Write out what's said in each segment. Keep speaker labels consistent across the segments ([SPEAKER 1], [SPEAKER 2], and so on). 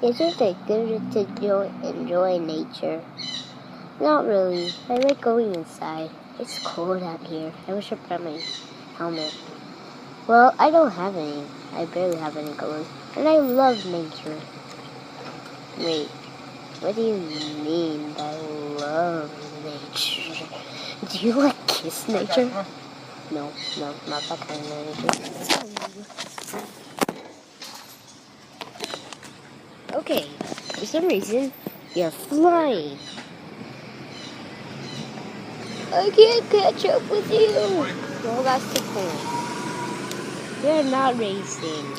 [SPEAKER 1] Is it good to enjoy nature? Not really. I like going inside. It's cold out here. I wish I brought my helmet. Well, I don't have any. I barely have any clothes. And I love nature. Wait, what do you mean by love nature? Do you like kiss nature? No, not that kind of nature. Okay, for some reason, you're flying. I can't catch up with you. Well, that's the point. You're not racing.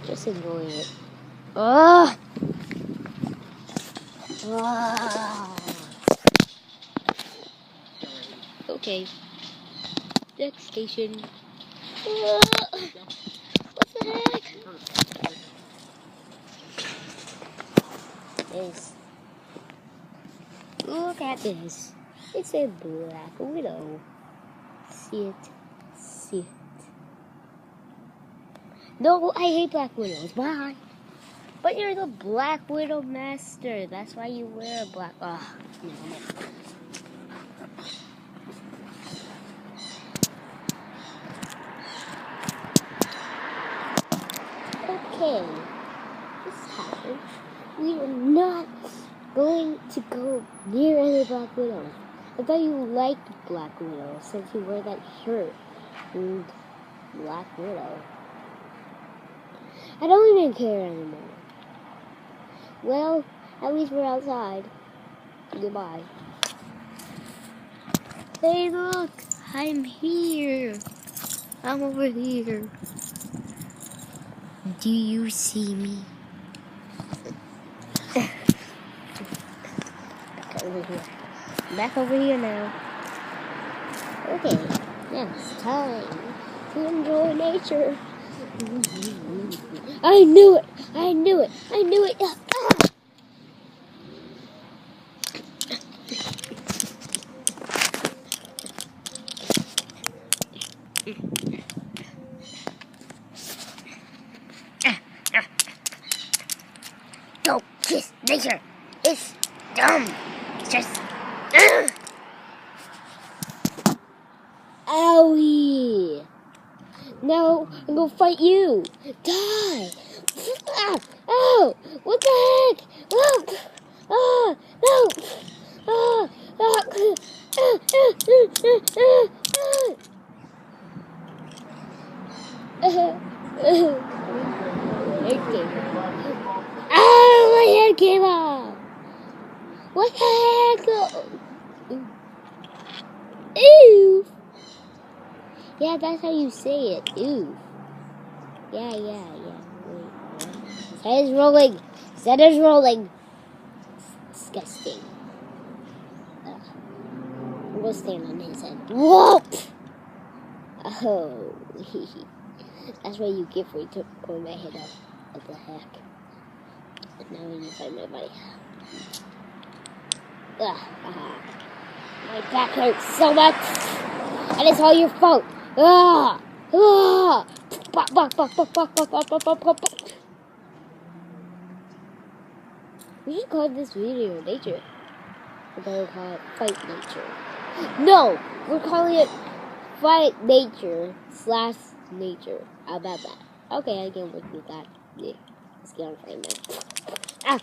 [SPEAKER 1] Just enjoy it. Ah! Okay. Next station. What the heck? Look at this. It's a black widow. See it. No, I hate black widows. Bye. But you're the Black Widow master. That's why you wear a black. Never mind. Okay, this happened. We are not going to go near any Black Widows. I thought you liked Black Widow since you wear that shirt. And Black Widow. I don't even care anymore. Well, at least we're outside. Goodbye. Hey, look! I'm here. I'm over here. Do you see me? Back over here now. Okay, now it's time to enjoy nature. I knew it! Don't kiss nature. It's dumb. It's just. Owie! No, I'm gonna fight you. Die! Oh! What the heck? Oh! No! My head came off! What the heck? Ew! Yeah, that's how you say it. Ew. Yeah. Wait. His head is rolling. It's disgusting. I'm gonna stand on his head. Whoop! Oh. That's what you get for you took my head off. What the heck? And now when you find my body. My back hurts so much. And it's all your fault. We should call this video nature. We're going to call it Fight Nature. No! We're calling it Fight Nature/Nature. How about that? Okay, I can work with that. Yeah. Let's get on frame now.